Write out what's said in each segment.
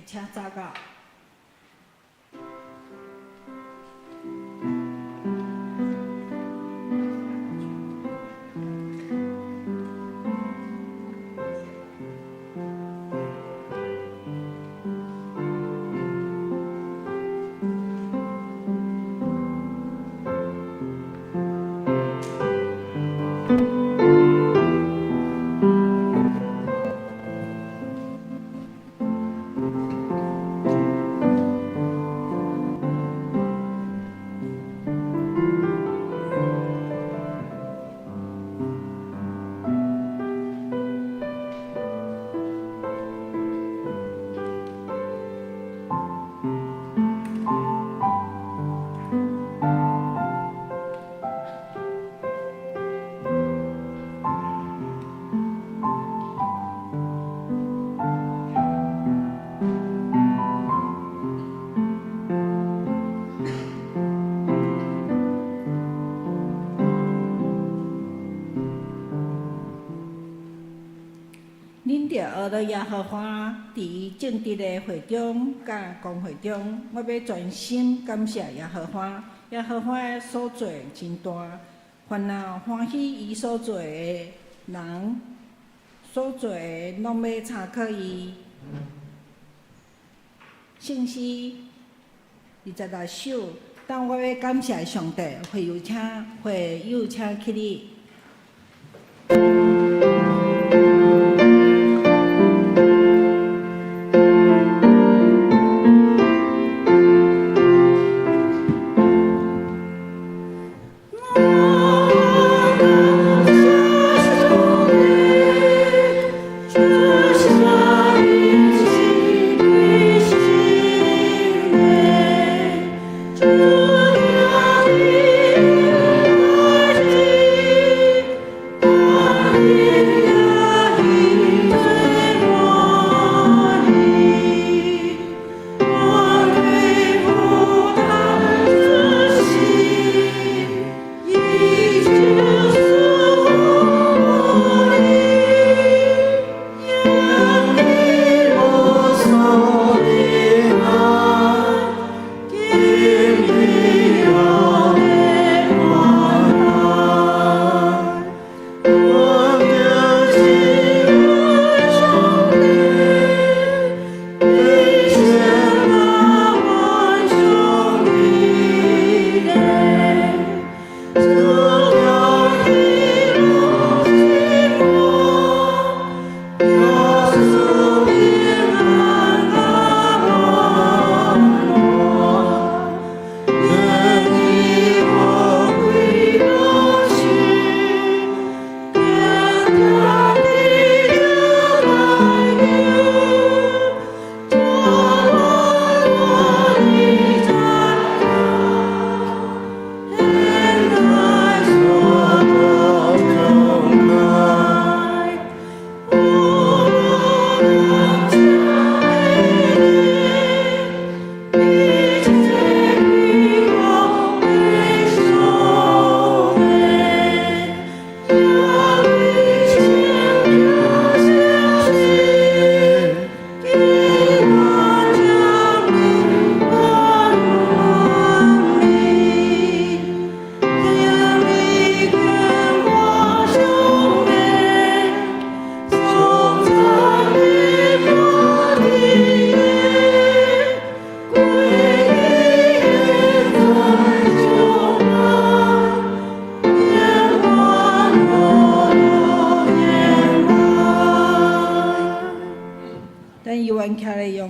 请早到。恁着学到耶和华伫正直的会中、甲公会中，我要全心感谢耶和华。耶和华所做真大，烦恼欢喜伊所做的人所做的，拢要参考伊。圣诗26首，当我要感谢上帝，会有请起立。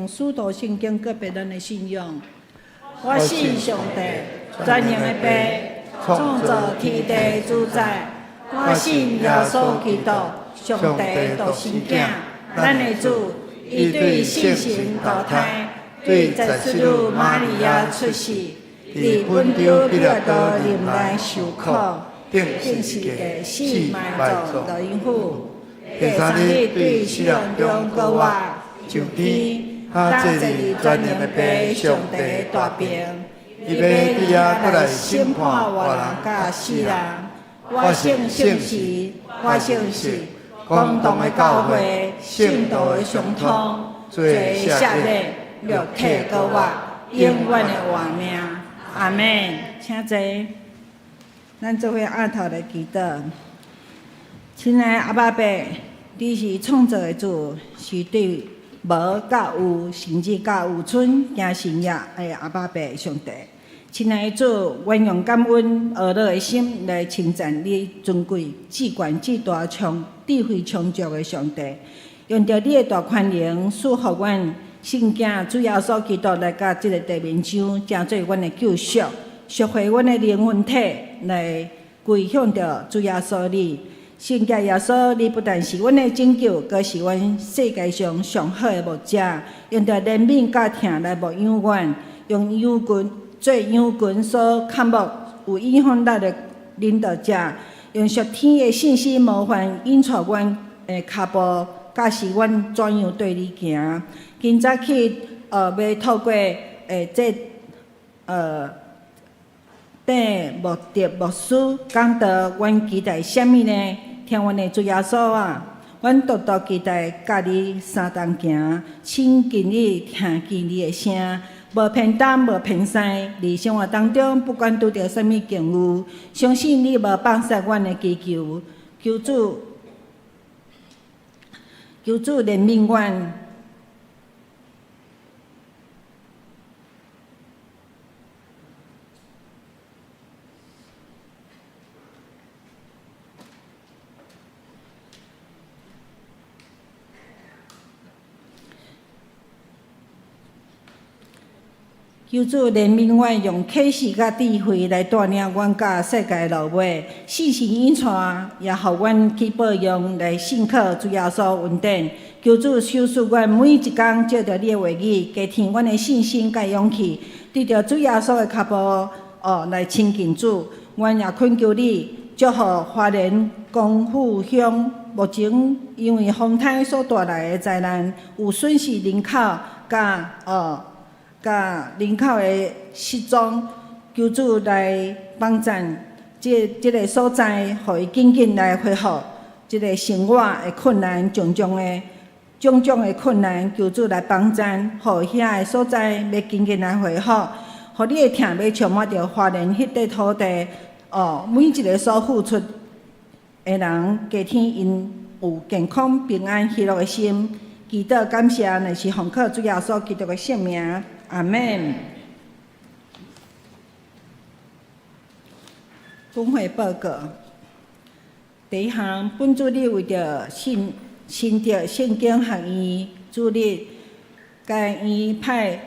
使徒圣经告别咱的信仰。我信上帝，全能的父，创造天地主宰。我信耶稣基督，上帝独生囝，咱的主，伊对圣神投胎，对在出入玛利亚出世，伫本丢彼拉多临来受苦，定是个死埋葬乐因府。第三日对死人中国活上天。他这里全能的父，上帝大病，伊要伫遐倒来审判活人甲死人。我信圣时，我信是公道的教会，圣道的相通，做赦免。肉体搁活，永远的活命。阿们，请坐。咱做伙额头来祈祷。亲爱的阿爸爸，你是创造的主，是对无甲有，甚至甲有存行神业的阿爸爸上帝。亲爱的主，愿用感恩乐的心来称赞你尊贵、至悬至大、智慧充足的上帝。用着你的大宽容，赐予阮圣囝主耶稣基督来到这个地面上，成做阮的救赎，赎回阮的灵魂体，来归向着主耶稣你。圣洁耶稣，你不但是阮的拯救，更是阮世界上上好的牧者。用着怜悯甲疼来牧养阮，用羊群做羊群所看牧有影响力的领导者，用属天的信息模范引带阮的脚步。假使阮怎样对你行，今早起要透过目的牧师讲到，阮期待啥物呢？听阮的主耶稣啊，阮独独期待甲你相同行，亲近你，听见你的声，无偏东无偏西。伫生活当中，不管拄着啥物境遇，相信你无放下阮的祈求，求主怜悯阮。求主怜悯阮，用启示甲智慧来带领阮甲世界路尾，细心引带，也互阮去保养来信靠主耶稣恩典。求主修饰阮每一工，借着你的话语，加添阮的信心甲勇气，对着主耶稣的脚步来亲近主。阮也恳求你，祝福花莲光复乡目前因为风台所带来的灾难，有损失人口甲人口的失踪，求主来帮助这个所在，互伊紧紧来恢复这个生活的困难，种种的困难，求主来帮助，互遐个所在要紧紧来恢复，互你的疼要充满着花莲迄块土地，每一个所付出的人，加添因有健康、平安、喜乐的心。祈祷感谢，乃是奉靠主耶稣基督的圣名。阿们。本会报告。第一项，本主日为着新竹圣经学院主日，该院派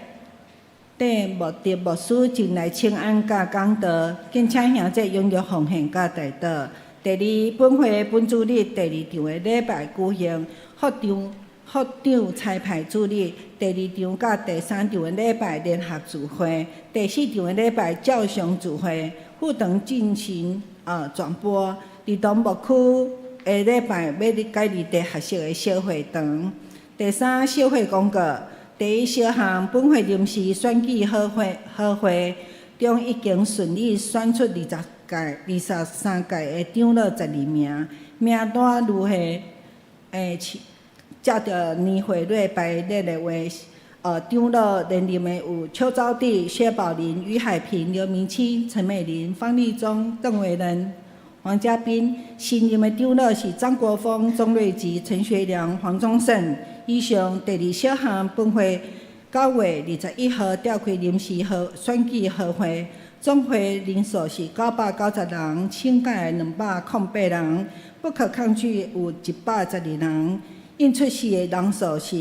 目的牧师前来请安甲讲道，敬请兄弟踊跃奉献甲代祷。第二，本会本主日第二场的礼拜举行学长彩排主日，第二场甲第三场的礼拜联合聚会，第四场的礼拜照常聚会，副堂进行传播。儿童牧区的礼拜要改立地合适的小会堂。第三，小会公告。第一小项，本会临时选举好会中已经顺利选出23届的长老12名，名单如下：接着年会礼拜日的话，长老连任的有邱昭娣、薛宝林、于海平、刘明清、陈美玲、方立忠、邓伟仁、黄家斌。新任的长老是张国峰、钟瑞吉、陈学良、黄宗胜。以上第二小项，本会9月21号召开临时选举好会，总会人数是990人，请假208人，不可抗拒有112人。应出席的人数是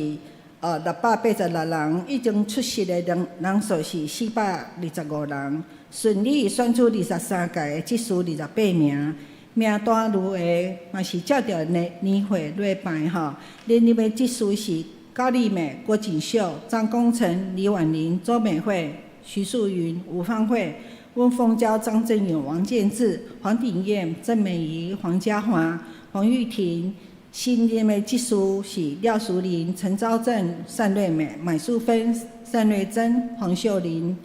686人，已经出席的人数是425人。顺利选出23届的执事28名，名单如下，嘛是照着年会礼拜吼。连任的执事是高丽美、郭锦秀、张公成、李婉玲、周美惠、徐素云、吴芳慧、温凤娇、张振勇、王建志、黄鼎燕、郑美仪、黄家华、黄玉婷。新任的执事是廖淑玲、陈昭正、单瑞美、买淑芬、单瑞珍、黄秀玲，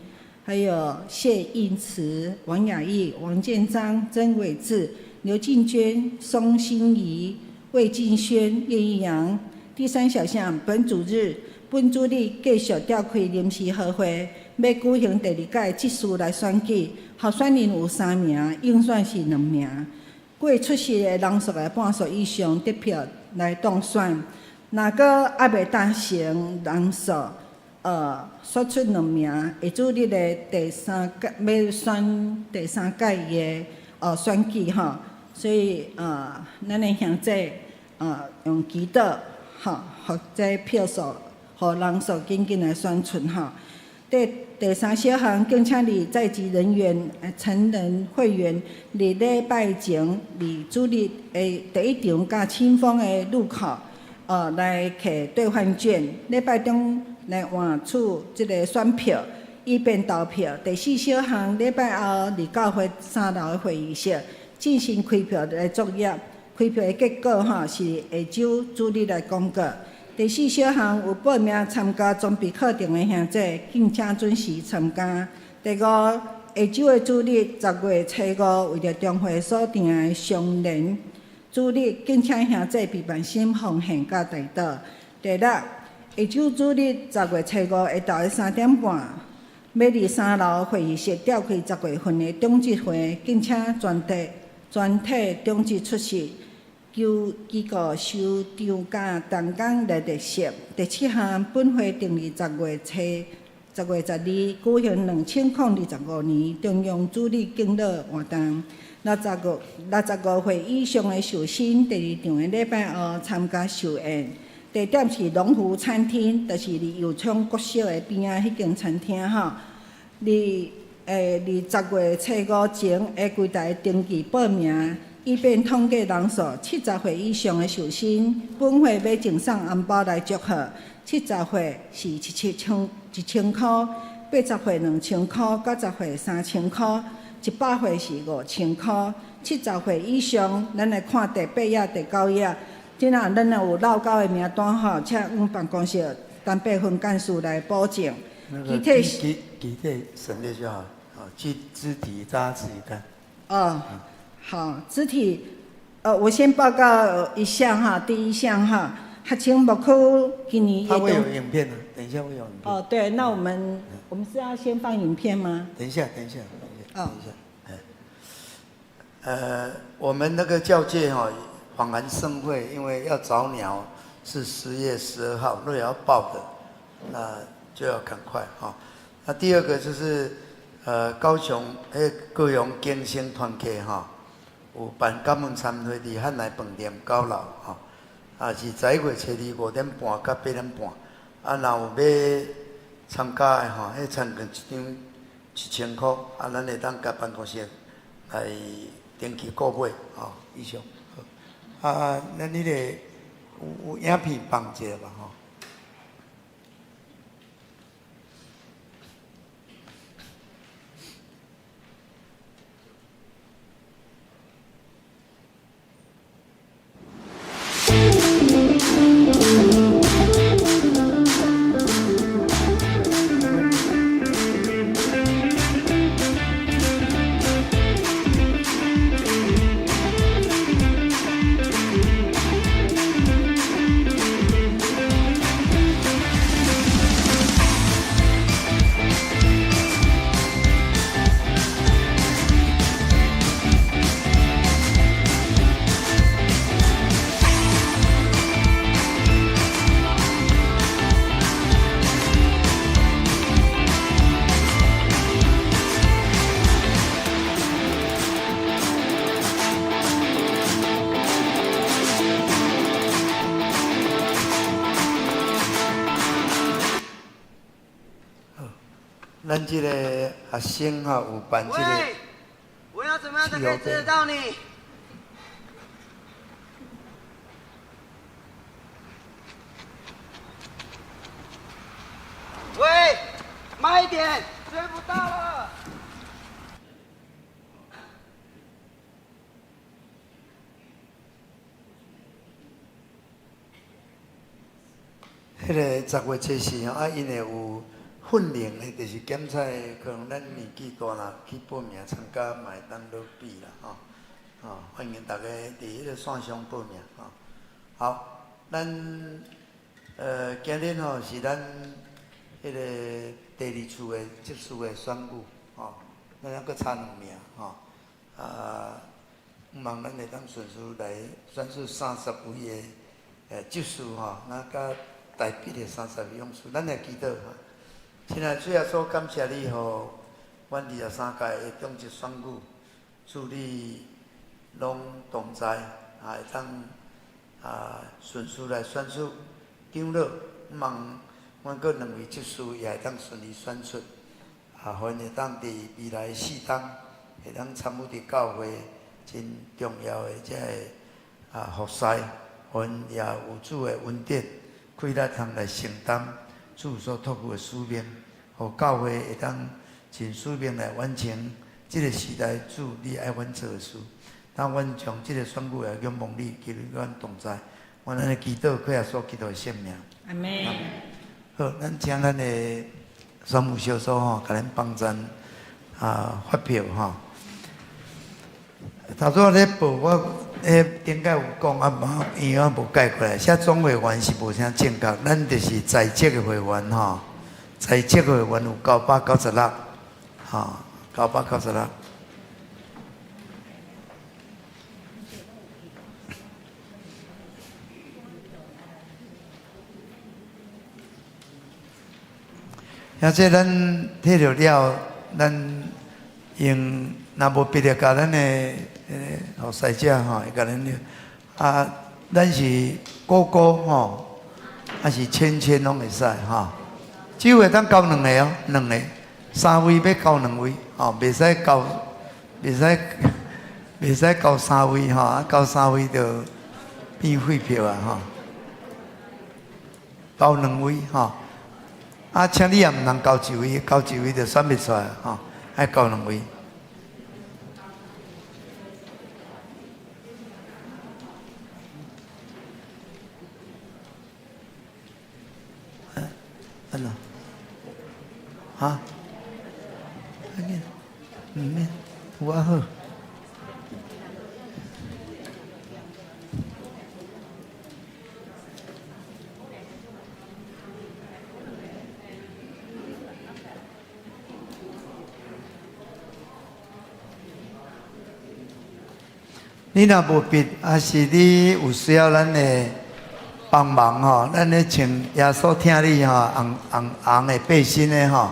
还有谢应慈、王雅艺、王建章、曾伟志、刘静娟、宋欣怡、魏敬轩、叶一阳。第三小项，本主日本主任继续召开临时会会，要举行第二届职事来选举，候选人有3名，应选是2名。过出席的人数的半数以上得票来当选。若阁还未达成人数，选出2名，会主任的第三届要选第3届的选举吼，所以咱的兄弟用祈祷吼，互这票数，互人数紧紧来选出吼。第3小项，敬请你在籍人员、成人会员，伫礼拜前，伫主任的第一场甲清风的路口，来摕兑换券。礼拜中来换取即个选票，以便投票。第4小项，礼拜后伫教会3楼的会议室进行开票来作业。开票的结果是下周主任来公告。第4小项，有报名参加装备课程的兄弟，敬请准时参加。第5，下周的主日10月初5，为着中会所定的相连主日，敬请兄弟备办心奉献甲代祷。第6，下周主日10月初5下昼3点半，要伫3楼会议室召开10月份的中职会，敬请全体中职出席。机构收场甲动工来特色。第7项，本会定于10月12举行2025年中央主日敬老活动。65岁以上的寿星，第2场的礼拜后参加寿宴。地点是龙湖餐厅，就是伫油厂国小的边仔迄间餐厅吼。伫10月初5前会柜台登记报名。以便统计人数，70岁以上的寿星，本会要赠送红包来祝贺。70岁是1000块，80岁2000块，90岁3000块，100岁是5000块。70岁以上，咱来看第8页、第9页。即若咱若有漏交的名单吼，请阮办公室单备分干事来保证。具体省略就好，肢体扎自己看。好，肢体，我先报告一项哈，第1项哈，学青木区今年他会有影片的，等一下会有影片。对，那我们是要先放影片吗？等一下。我们那个教界访韩盛会，因为要早鸟是10月12号，如果要报的，那就要赶快哈。那第2个就是高雄高雄健身团契哈。有办感恩餐会伫汉来饭店9楼是10月初2 5点半到8点半。若有要参加的迄参券1张1000块，咱会当甲办公室来登记购买以上。咱迄个有影片放一下吧咱这个学生有办这个。喂，我要怎么样才可以追得到你？喂，慢一点，追不到了。迄个10月初4因为有训练的，就是检测，可能咱年纪大啦，去报名参加，嘛会当落比啦，欢迎大家伫迄个线上报名好，咱今日吼是咱迄个第二次的结束的选举，吼，咱还佫差2名，吼，希望咱会当顺序来选出30位的执事吼，那甲台北的30位勇士，咱来祈祷哈。亲爱的主耶稣，感谢你，互阮23届的中职选举，祝你拢同在，会当顺序来选出长老，希望阮阁2位执事也会当顺利选出，互因会当伫未来4冬会当参与伫教会真重要的这个服侍，互因也有主的恩典，开力通来承担主所托付的使命，互教会会当尽使命来完成这个时代主你爱阮做的事。当阮将这个选举也仰望你，求你阮同在。阮安尼祈祷，靠耶稣基督的圣名。阿妹。好，咱请咱的选务小组吼，甲咱帮咱发票吼。头拄咧报我顶届有讲因为我无改过来，写总会员是无啥正确，咱就是在职的会员吼，在职的会员有996，吼，996。而且咱摕着了，咱用若无别的，甲咱的后生者吼，会甲咱了。咱是高吼，还是千拢会使吼。只会当交2个哦，2个，3位要交2位，吼，袂使交3位吼，交3位就变废票啊吼。交2位吼。请你也毋通交1位，交1位就选袂出来吼，爱交2位。安怎？毋免，有啊好。你若无笔，还是你有需要咱的帮忙吼，咱咧穿耶稣听你吼，红的背心的吼，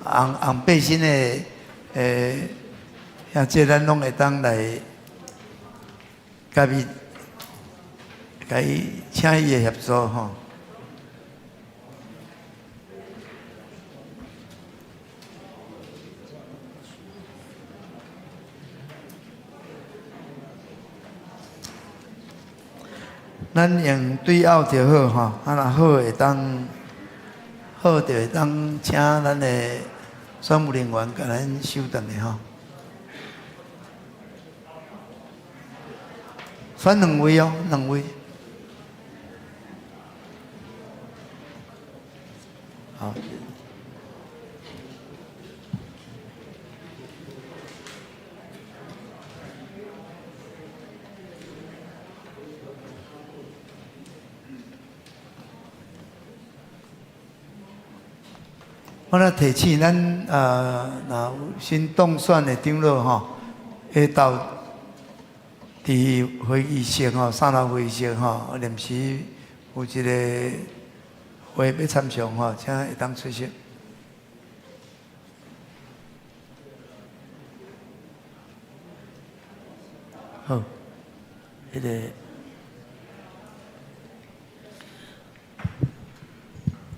红背心的像这咱拢会当来，甲伊请伊的协助吼。咱用对拗就好吼，若好会当，好就会当请咱的选务人员甲咱收顿的吼。选2位哦，2位。好。我咧提醒咱若有新当选的长老吼，会到伫会议室吼、3楼会议室吼，临时有一个会要参详吼，请会当出席。好，迄个。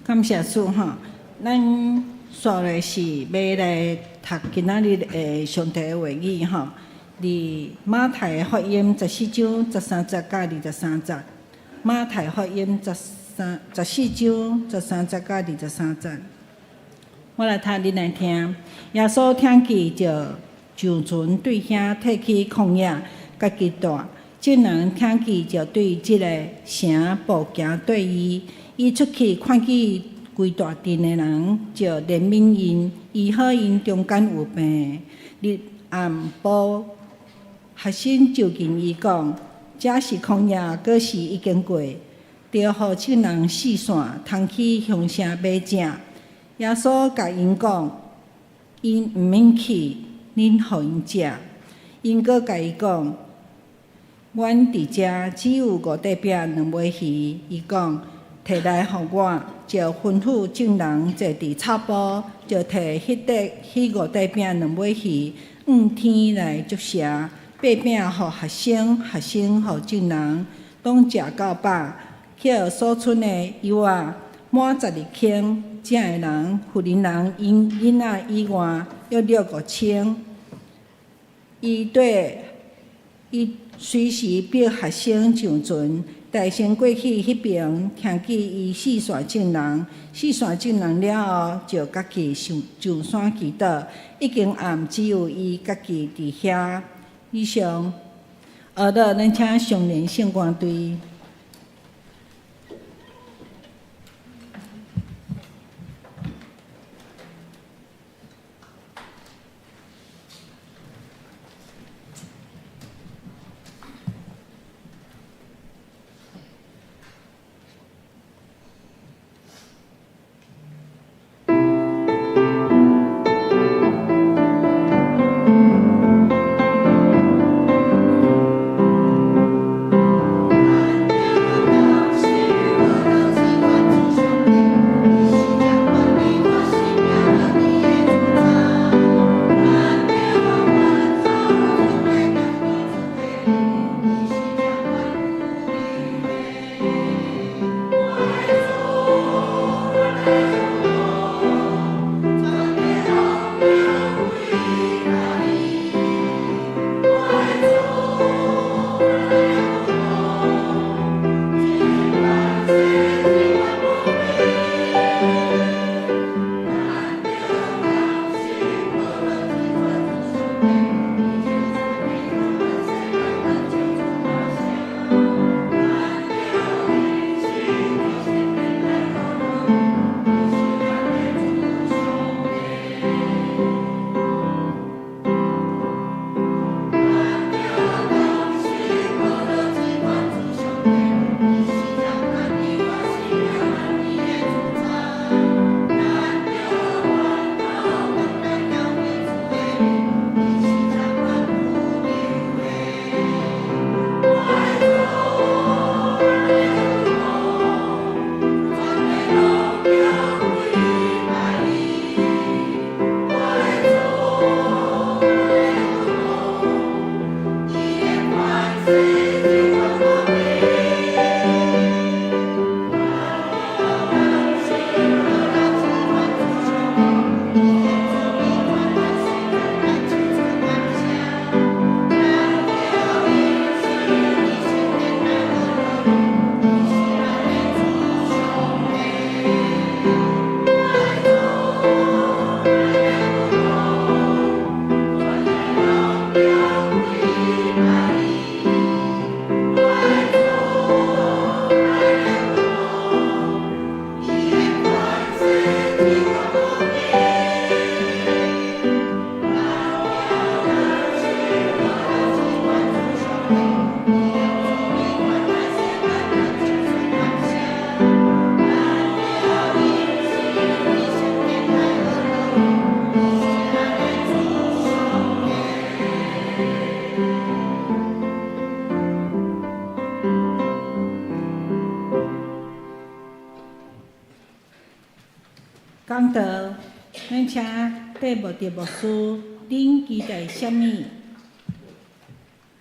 感谢主吼。咱煞来是要来读今仔日的上帝的话语吼，伫马太福音14章13节甲23节，马太福音14章13节甲23节，我来读你来听。耶稣听见就上船对遐退去旷野，家己住。众人听见就对即个城步行对伊，伊出去看见规大阵的人，就怜悯因，医好因中间有病的。日暗晡，学生就近伊讲：这是旷野，果是已经过。伫就互众人四散，通去乡城买食。耶稣甲因讲，因毋免去，恁互因食。因阁甲伊讲，阮伫遮只有5块饼、2尾鱼。伊讲，摕来互我，就吩咐众人坐伫草埔，就摕迄5块饼、2尾鱼，向天来祝谢。8饼互学生，学生互众人，拢食到饱。迄所剩的油仔满12斤，正的人、富人人、因囡仔以外，约6、5千。伊随时逼学生上船，大先过去迄边，听见伊四散众人，了后，就家己上山祈祷。已经暗，只有伊家己伫遐。以上，下落咱请上联圣光队。讲道，咱请题目的牧师，恁期待什么？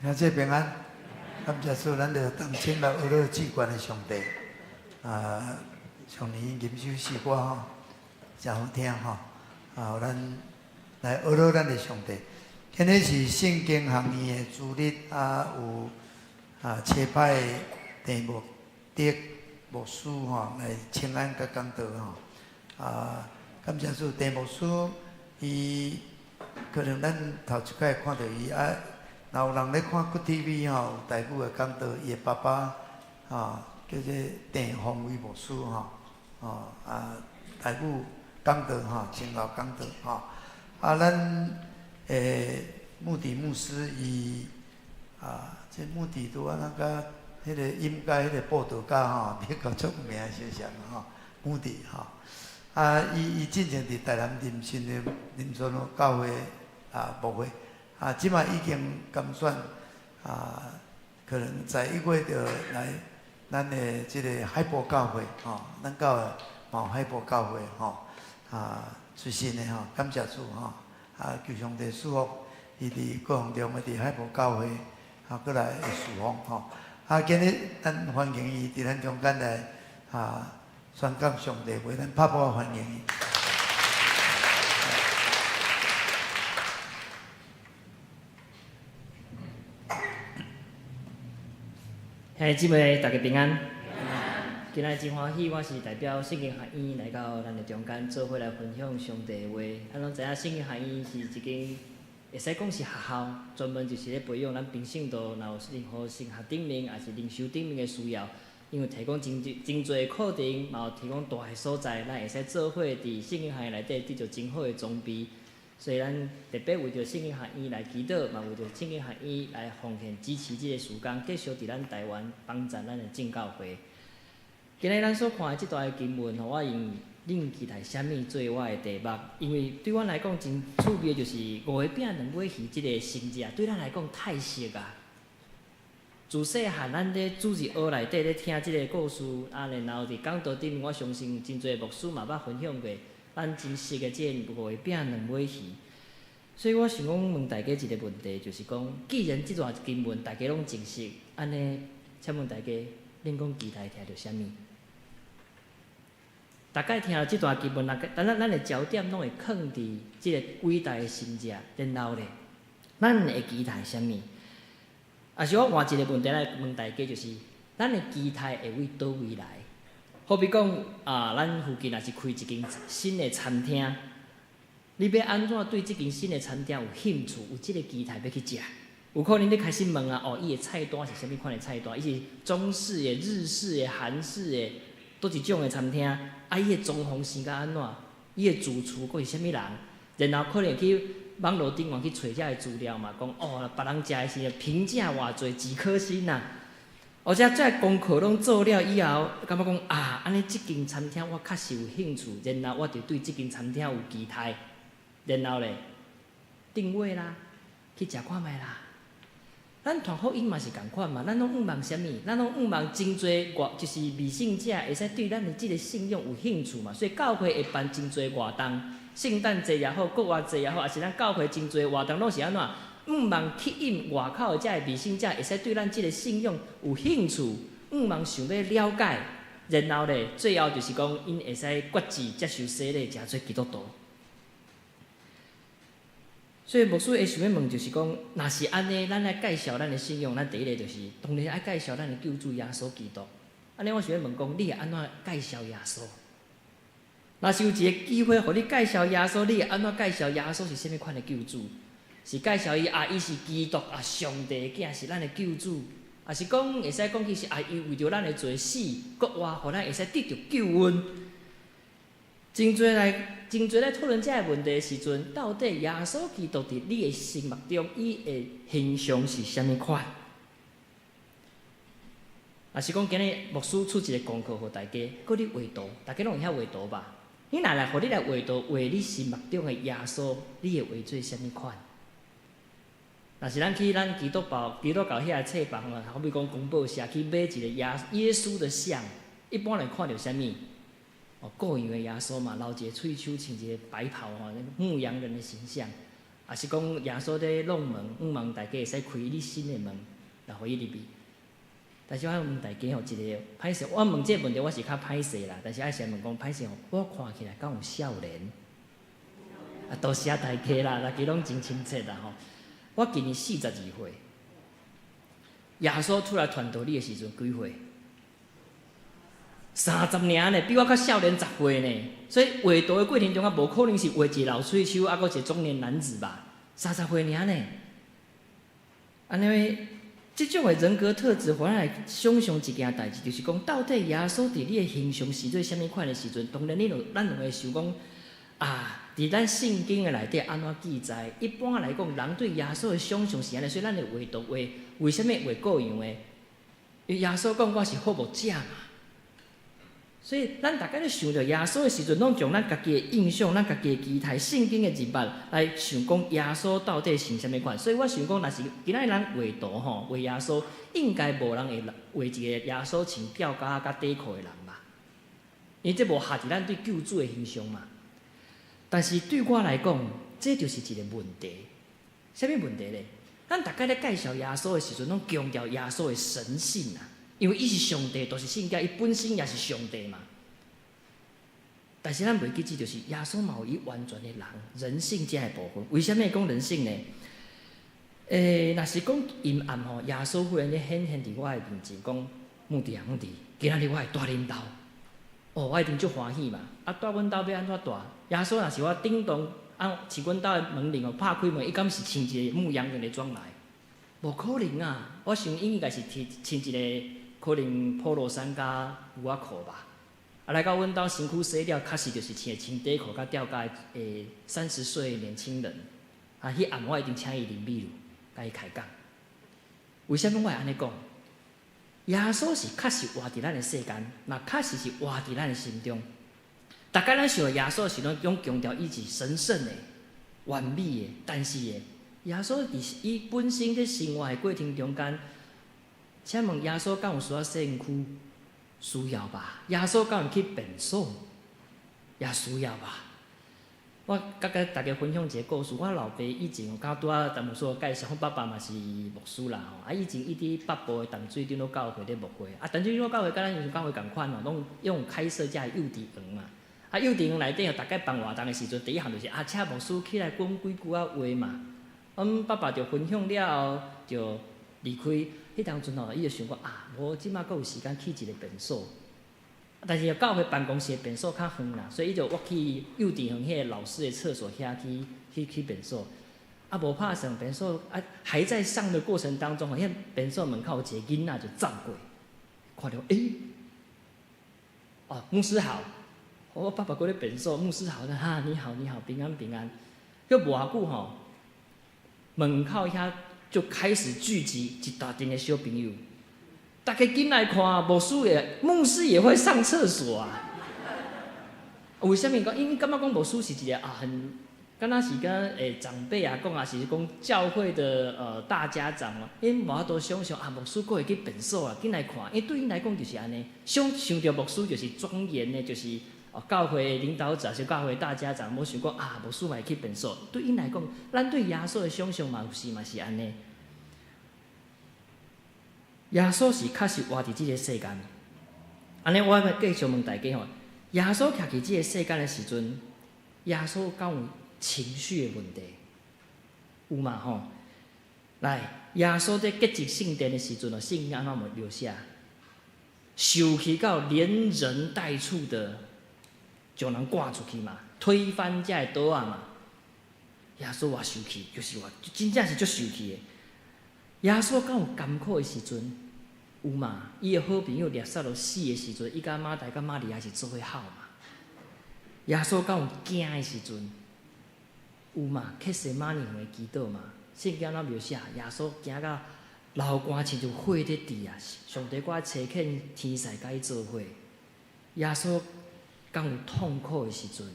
兄姐平安，感谢主，咱着同请到俄罗至关的上帝。上年吟首诗歌吼，真好听吼。互咱来学罗咱的上帝。今日是圣经学院的主日，有车派题目的牧师吼来请安甲讲道吼。感谢主，题牧师伊可能咱头一摆看到伊若有人咧看国 TV 吼，有台语的讲道，伊的爸爸叫做郑宏伟牧师吼，台语讲道吼，真老讲道吼。咱穆迪牧师伊这穆迪拄仔甲迄个应该迄个报道家吼，美国出名小像吼，穆迪吼。伊进前伫台南林信的林村教会牧会，即马已经甘选可能在1月就来咱的即个海博教会吼，咱教会嘛有海博教会吼，出身的吼，感谢主吼，求上帝祝福伊伫各方中伫海博教会，过来会侍奉吼。今日咱欢迎伊伫咱中间来宣讲上帝话，咱拍鼓欢迎伊。兄弟姊妹，大家平安。今日真欢喜，我是代表圣经学院来到咱的中间，做伙来分享上帝的话。咱拢知影圣经学院是一间会使讲是学校，专门就是咧培养咱平信徒，若有任何升学顶面，也是灵修顶面的需要。因为提供真侪课程，嘛有提供大个所在，咱会使做伙伫圣经学院内底得到真好的装备。所以咱特别为着圣经学院来祈祷，嘛为着圣经学院来奉献支持即个事工，继续伫咱台湾帮助咱的正教会。今日咱所看的即段经文，我用恁期待啥物做我的题目？因为对阮来讲真趣味的就是5个饼2尾鱼即个成绩，对咱来讲太俗啊！自细汉咱咧主日学内底咧听即个故事，然后伫讲道顶面，我相信真侪牧师嘛捌分享过。咱真实的即个5个饼2尾鱼，所以我想讲问大家一个问题，就是讲，既然即段经文大家拢认识，安尼，请问大家，恁讲期待听到啥物？大概听了即段经文，咱的焦点拢会放伫即个伟大的神迹，然后咧，咱会期待啥物？也是我换一个问题来问大家，就是咱的期待会为倒位来？好比讲咱附近若是开一间新的餐厅，你要安怎对即间新的餐厅有兴趣？有即个期待要去食？有可能你开始问伊的菜单是啥物款的菜单？伊是中式的、日式的、韩式的，倒一种的餐厅？伊的装潢生甲安怎？伊的主厨佫是啥物人？然后可能去网络顶去找遮个资料嘛，讲别人食的是评价偌济几颗星啊？而且这功课拢做了以后，感觉讲安尼即间餐厅我确实有兴趣，然后我就对即间餐厅有期待，然后咧定位啦，去食看卖啦。咱传福音嘛是共款嘛，咱拢仰望啥物？咱拢仰望真侪就是未信者会使对咱的即个信仰有兴趣嘛。所以教会会办真侪活动，圣诞节也好，国外节也好，也是咱教会真侪活动拢是安怎？仰望吸引外口的遮个未信者会使对咱即个信仰有兴趣，仰望想要了解，然后咧最后就是讲因会使决志接受洗礼，成做基督徒。所以牧师会想要问，就是讲，若是安尼，咱来介绍咱的信仰，咱第一个就是当然爱介绍咱的救主耶稣基督。安尼我想要问讲，你会安怎介绍耶稣？若是有一个机会，互你介绍耶稣，你会安怎介绍耶稣是啥物款的救主？是介绍伊伊是基督上帝的囝，是咱的救主，也是讲会使讲其实伊为着咱的罪死，国活，互咱会使得到救恩。真侪来讨论这个问题的时阵，到底耶稣基督伫你的心目中，伊的形象是啥物款？也是讲今日牧师出一个功课互大家，搁你画图，大家拢会晓画图吧？你若来互你来画图，画你心目中的耶稣，你会画做啥物款？若是咱去咱基督教遐个册房啊，好比讲公报社去买一个耶稣的像，一般人看到啥物？各样的耶稣嘛，留一个喙鬚，穿一个白袍牧羊人的形象，也是讲耶稣在弄门，仰望大家会使开你心的门，来互伊入去。但是我问大家一个歹势，我问这个问题我是较歹势啦，但是爱先问讲歹势我看起来敢有少年？多谢大家啦，大家拢真亲切啦吼。我今年42岁，耶稣出来传道理的时阵几岁？30年呢，比我较少年10岁呢。所以画图的过程中啊，无可能是画一个老喙鬚，啊，搁一个中年男子吧？30岁尔呢。安尼，这种的人格特质，互咱来想象一件代志，就是讲，到底耶稣伫你的形象是做啥物款的时阵？当然，咱两个想讲伫咱圣经的内底安怎记载？一般来讲，人对耶稣的想象是安尼，所以咱会画图画，为什么画各样的？因为耶稣讲我是好牧者嘛。所以，咱大家咧想着耶稣的时阵，拢从咱家己的印象、咱家己的期待、圣经的字幕来想讲耶稣到底是啥物款。所以我想讲，若是今仔日咱画图吼，画耶稣，应该无人会画一个耶稣穿吊嘎甲短裤的人吧？因为这无合伫咱对救主的形象嘛。但是对我来讲，这就是一个问题。啥物问题咧？咱大家咧介绍耶稣的时阵，拢强调耶稣的神性啊。因为伊是上帝，就是圣经，伊本身也是上帝嘛。但是咱袂记住，就是耶稣嘛有伊完全的人性这个部分。为什么讲人性呢？若是讲阴暗吼，耶稣忽然间显现伫我的面前，讲牧弟啊，牧弟，今仔日我会带恁兜，哦，我一定足欢喜嘛。啊，带阮兜要安怎带？耶稣若是我叮咚，是阮兜的门铃哦，拍开门，伊敢是穿一个牧羊人的装来？无可能啊！我想应该是穿一个。可能polo衫加牛仔裤吧，来到阮兜身躯洗了，确实就是穿短裤甲吊带的30岁的年轻人。迄暗我一定请伊啉米露，甲伊开讲。为什么我会安尼讲？耶稣是确实活伫咱的世间，嘛确实是活伫咱的心中。大家咱想耶稣是拢种强调伊是神圣的、完美的，但是耶稣伊本身在生活的过程中间。请问耶稣敢有需要洗身躯？需要吧。耶稣敢有去便所？也需要吧。我甲大家分享一个故事。我老爸以前有拄仔淡薄说介绍，我爸爸嘛是牧师啦吼。以前伊伫北部的淡水顶头教会咧牧会，淡水顶头教会甲咱教会共款哦，拢用开设遮幼稚园嘛。幼稚园内底大概办活动的时阵，第一项就是请牧师起来讲几句话嘛。爸爸就分享了后就离开。迄当阵伊就想讲无即马阁有时间去一个便所，但是教会办公室的便所较远啦，所以伊就walk去幼稚园迄个老师的厕所遐去便所。无拍算便所还在上的过程当中，迄便所门口有一个囡仔就走过，看到牧师好，我爸爸过咧便所，牧师好，你好，平安平安。迄无偌久吼，门口遐。就开始聚集一大群的小朋友，大家进来看牧师也会上厕所啊？为什么讲？因为感觉讲牧师是一个很，敢若是跟长辈啊讲，也是讲教会的大家长哦，因无法度想象牧师阁会去便所啊，进来看，因对因来讲就是安尼，想到牧师就是庄严的，就是教会领导者，是教会大家长，无想讲牧师嘛会去便所，对因来讲，咱对耶稣的想象嘛是安尼。耶稣是确实活伫即个世间，安尼我要继续问大家吼，耶稣徛伫即个世间的时阵，耶稣敢有情绪的问题？有嘛吼？来，耶稣在洁净圣殿的时阵圣经安怎有描写？受气到连人带畜的就能赶出去嘛，推翻遮个桌啊嘛。耶稣话受气，就是话真正是足受气的。耶稣敢有艰苦的时阵？有嘛？伊的好朋友列撒罗死的时阵，伊甲马大甲玛利亚是做伙哭嘛。耶稣敢有惊的时阵？有嘛？克西马尼园的祈祷嘛。圣经怎描写？耶稣惊到流汗，亲像火在滴啊！上帝我差遣天使甲伊做伙。耶稣敢有痛苦的时阵？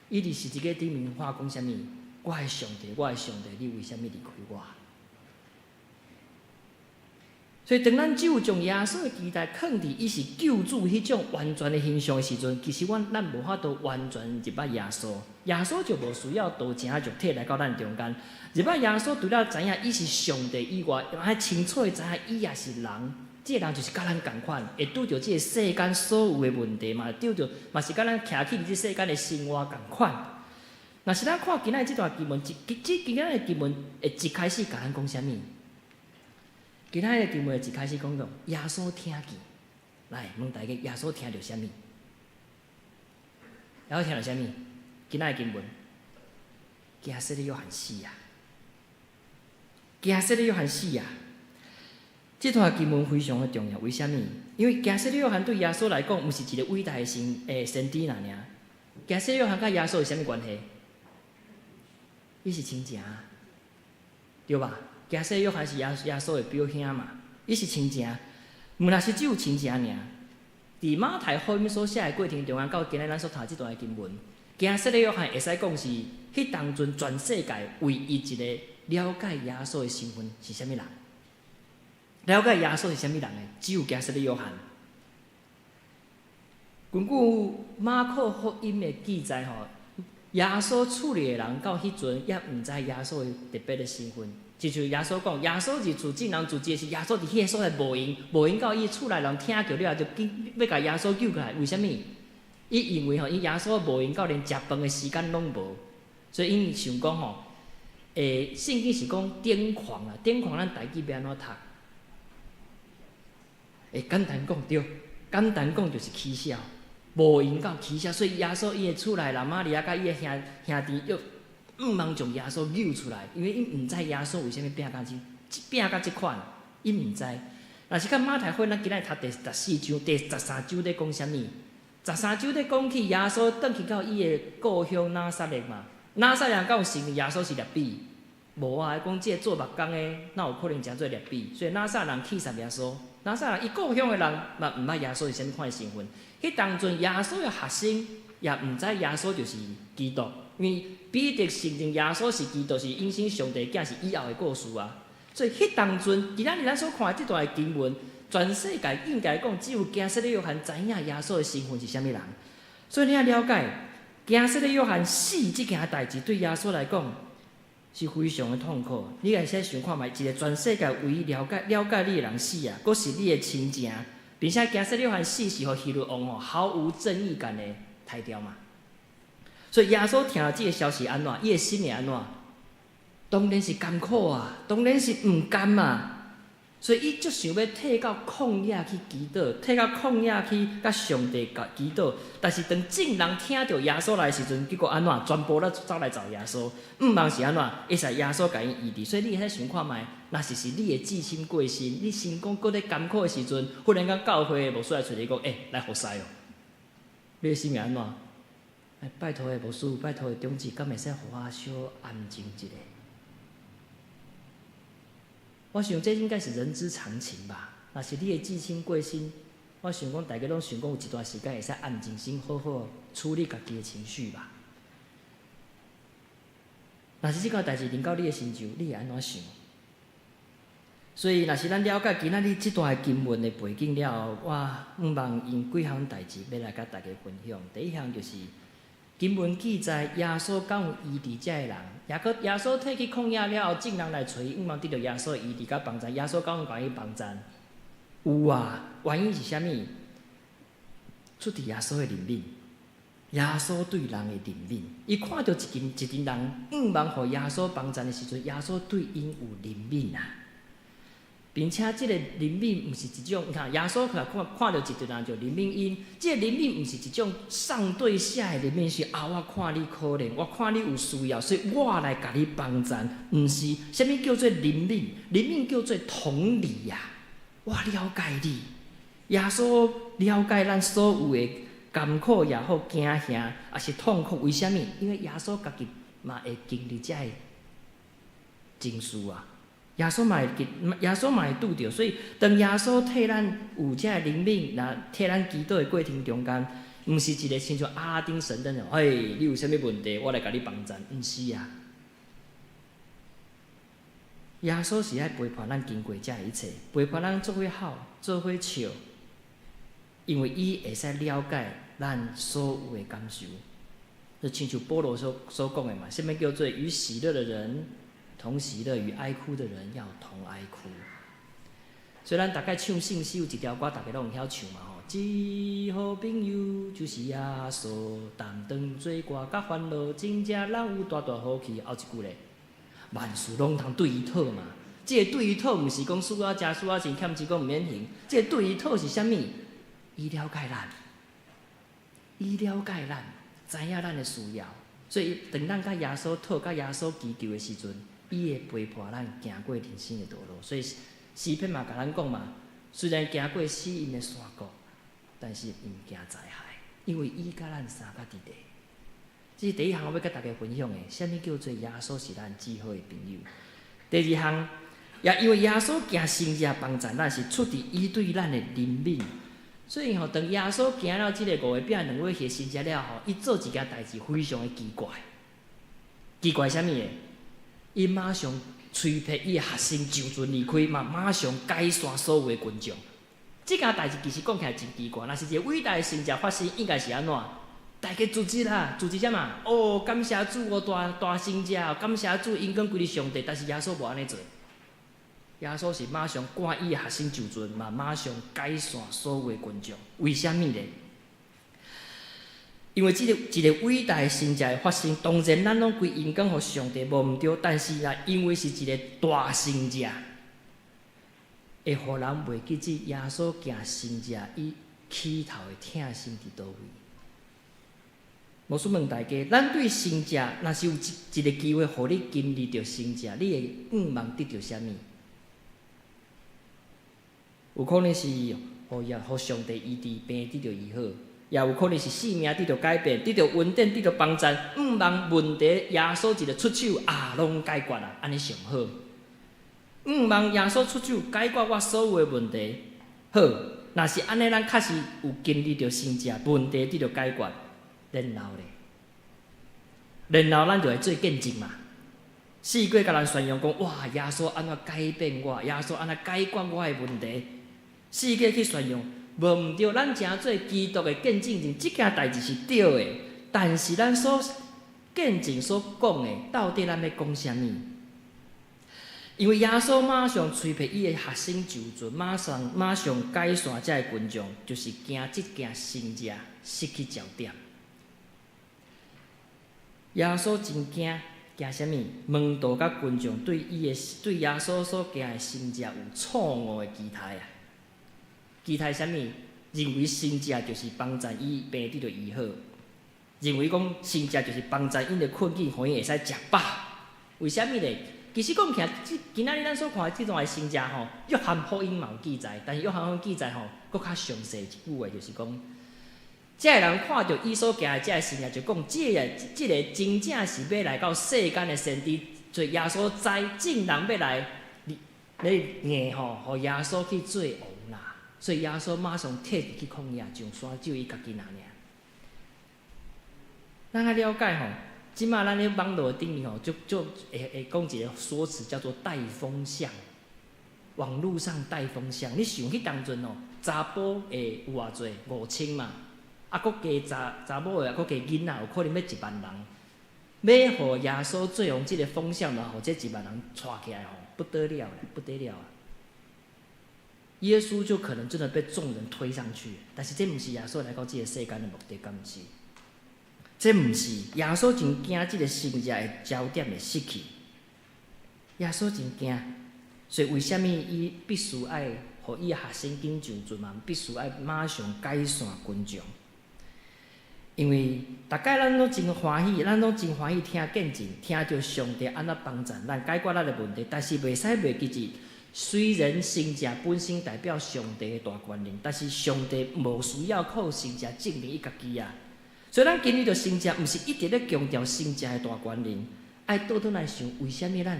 伊就是一个顶面话讲啥物？我的上帝，我的上帝，你为什么离开我？所以，当咱只有将耶稣的期待放伫伊是救主迄种完全的形象的时阵，其实咱无法度完全入捌耶稣。耶稣就无需要道成肉体来到咱中间。入捌耶稣，除了知影伊是上帝以外，还清楚的知影伊也是人。这个人就是甲咱同款，会拄着这个世间所有的问题嘛，拄着嘛是甲咱徛起伫这世间的生活同款。若是咱看今仔日这段经文，今仔日的经文会一开始甲咱讲啥物？今仔日的经文一开始讲到耶稣听见，来问大家耶稣听到啥物？耶稣听到啥物？今仔日经文，加瑟利约翰死啊！加瑟利约翰死啊！这段经文非常的重要，为什么？因为加瑟利约翰对耶稣来讲，毋是一个伟大的先知尔。加瑟利约翰甲耶稣有啥物关系？伊是亲情，对吧？加瑟利约翰是耶稣的表兄嘛，伊是亲情。毋若是只有亲情尔。伫马太福音所写的过程中间，到今日咱所读即段经文，惊死的约翰会使讲是迄当阵全世界唯一一个了解耶稣的身份是啥物人？了解耶稣是啥物人的，只有惊死的约翰。根据马可福音的记载吼，耶稣处理的人到迄阵也毋知耶稣的特别的身份。就像耶稣讲，耶稣入厝进人厝的是耶稣伫迄个所在无闲到伊厝内人听着了，就要甲耶稣救过来。为什么？伊因为吼，伊耶稣无闲到连食饭的时间拢无，所以因想讲吼，圣经是讲癫狂啦，癫狂咱台语要安怎读？简单讲对，简单讲就是起笑，无闲到起笑，所以耶稣伊的厝内人玛利亚甲伊的兄弟又毋茫将耶稣救出来，因为因毋知耶稣为虾米拼到即款，因毋知。若是甲马太福音，咱今日读第14章、第13章咧讲啥物？13章咧讲起耶稣转去到伊的故乡拿撒勒嘛。拿撒勒人敢有承认耶稣是律比？无啊！讲即个做目工的，哪有可能诚做律比？所以拿撒勒人弃杀耶稣。拿撒勒人伊故乡的人嘛毋捌耶稣是啥物款的身份。迄当阵耶稣的学生也毋知耶稣就是基督，因为彼得承认耶稣是基督，是永生上帝囝，是以后的故事啊。所以迄当阵，今仔日咱所看的即段经文，全世界应该讲只有惊死的约翰知影耶稣的身份是啥物人。所以你要了解，惊死的约翰死即件代志，对耶稣来讲是非常的痛苦。你会使想看觅，一个全世界唯一了解你的人死啊，佫是你的亲情，并且惊死的约翰死是互希律王吼毫无正义感的杀掉嘛。所以耶稣听了这个消息安怎？伊的心会安怎？当然是艰苦啊，当然是毋甘嘛。所以伊就想要退到旷野去祈祷，退到旷野去甲上帝祈祷。但是当众人听到耶稣来的时阵，结果安怎？全部都走来找耶稣，毋茫是安怎？会使耶稣甲因医治。所以你会使想看觅，若是你的至亲过身，你心讲搁咧艰苦的时阵，忽然间教会牧师来找你讲，来服侍哦，你的心会安怎？拜托的牧师，拜托的长子，敢会使互我小安静一下？我想这应该是人之常情吧。若是你的至亲过身，我想讲大家拢想讲有一段时间会使安静心，好好处理家己的情绪吧。若是这件代志临到你的身上，你会安怎想？所以，若是咱了解今仔日这段经文的背景了后，我毋茫用几项代志要来甲大家分享。第一项就是经文记载，耶稣敢有医治这个人，耶稣退去旷野了后，众人来找伊，毋茫得到耶稣医治甲帮助。耶稣敢有甲伊帮助？有啊，原因是啥物？出伫耶稣的怜悯，耶稣对人的怜悯。伊看到一群人毋茫互耶稣帮助的时阵，耶稣对因有怜悯啊。并且即个怜悯毋是一种，你看耶稣看到一群人就怜悯因，即个怜悯毋是一种上对下的怜悯，是我看你可怜，我看你有需要，所以我来甲你帮助。毋是，啥物叫做怜悯？怜悯叫做同理呀。我了解你，耶稣了解咱所有的艰苦也好、惊吓也是痛苦，为虾米？因为耶稣家己嘛会经历这个情绪啊。耶稣嘛会拄着，所以当耶稣替咱有这怜悯，那替咱祈祷的过程中间，毋是一个亲像阿拉丁神灯哦，你有啥物问题，我来甲你帮助，毋是啊。耶稣是爱陪伴咱经过这一切，陪伴咱做伙好，做伙笑，因为伊会使了解咱所有的感受。就亲像保罗所讲的嘛，啥物叫做与喜乐的人同喜乐，与哀哭的人要同哀哭。虽然大概唱圣诗有一条歌，大家拢有晓唱嘛吼。一好朋友就是耶稣，担当罪过甲烦恼，真正人有大大福气。后一句咧，万事拢通对伊讨嘛。这个对伊讨，毋是讲输啊食输啊钱，欠钱讲毋免还。这个对伊讨是啥物？伊了解咱，伊了解咱，知影咱的需要。所以当咱甲耶稣讨、甲耶稣祈求的时阵，伊会陪伴咱行过人生的道路。所以诗篇嘛甲咱讲嘛，虽然行过死荫的山谷，但是毋惊灾害，因为伊甲咱三个伫地。这是第一项我要甲大家分享的，啥物叫做耶稣是咱至好的朋友。第二项，也因为耶稣行圣者帮助咱，是出自伊对咱的怜悯。所以吼，当耶稣行了即个5个饼2尾鱼圣者了后，伊做一件代志非常的奇怪。奇怪啥物咧？伊马上吹皮伊的学生就准离开嘛，马上解散所有的群众。即件代志其实讲起来真奇怪，若是一个伟大的圣者发生，应该是安怎？大家组织啦，组织啥嘛？哦，感谢主哦，大圣者，感谢主，因讲归于上帝。但是耶稣无安尼做，耶稣是马上赶伊的学生就准嘛，马上解散所有的群众。为虾米咧？因为一个伟大的圣者的发生，当然咱拢归因讲互上帝无毋对，但是啊，因为是一个大圣者，会互人袂记即耶稣行圣者伊起头的疼心伫倒位。牧师问大家，咱对圣者，若是有一个机会，互你经历着圣者，你会望得到啥物？有可能是互上帝医治病得到医好。也有可能是性命得到改变，得到稳定，得到帮助。毋望问题耶稣一个出手拢解决啦，安尼上好。毋望耶稣出手解决我所有的问题。好，若是安尼，咱确实有经历到圣者，问题得到解决。然后咱就会做见证嘛。四界甲咱宣扬讲，哇，耶稣安怎改变我，耶稣安怎解决我的问题。四界去宣扬。无毋对，咱诚做基督的见证，即件代志是对的。但是咱所见证所讲的，到底咱要讲啥物？因为耶稣马上吹皮伊的学生就准，马上解散遮的群众，就是惊即件圣者失去焦点。耶稣真惊啥物？门徒甲群众对耶稣所行的圣者有错误的期待啊！期待啥物？认为圣者就是帮助伊病得到医好，认为讲圣者就是帮助因的困境，互伊会使食饱。为虾米咧？其实讲起来，今仔日咱所看的即种的圣者吼，约翰福音嘛有记载，但是约翰福音记载吼，搁较详细一句话，就是讲，遮个人看到伊所行的遮个圣者，就讲即个真正是要来到世间的先知，做耶稣知正人要来硬吼，互耶稣去做王啦。所以耶稣马上退去旷野，上山救伊家己那尔。咱来了解吼，即马咱咧网络顶面吼，就会讲一个说辞叫做带风向。网络上带风向，你想迄当阵哦，查甫会有偌济5000嘛，啊，搁加查某的，搁加囡仔，有可能要1万人。要互耶稣做用即个风向，然后这1万人带起来吼，不得了咧，不得了啊！耶稣就可能真的被众人推上去，但是这不是耶稣来到这个世间的目的，敢不是？这不是耶稣真惊这个圣者的焦点会失去。耶稣真惊，所以为什么伊必须爱互伊的学生紧上阵嘛？必须爱马上解散群众，因为大概咱拢真欢喜，咱拢真欢喜听见证，听到上帝安怎帮助咱解决咱的问题，但是袂使袂记住。虽然圣者本身代表上帝的大权能，但是上帝无需要靠圣者证明伊家己啊。所以咱经历着圣者，毋是一直咧强调圣者的大权能，爱倒转来想，为虾米咱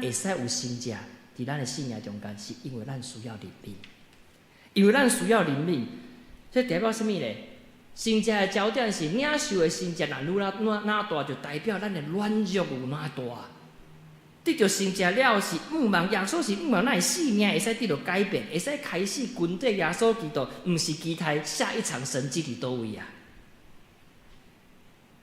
会使有圣者伫咱的信仰中间，是因为咱需要怜悯，因为咱需要怜悯，这代表啥物咧？圣者的焦点是领受的圣者，若哪大，就代表咱的软弱有哪大。得到圣者了是毋望耶稣是毋望咱的性命会使得到改变，会使开始跟着耶稣基督，毋是期待下一场神迹伫倒位啊？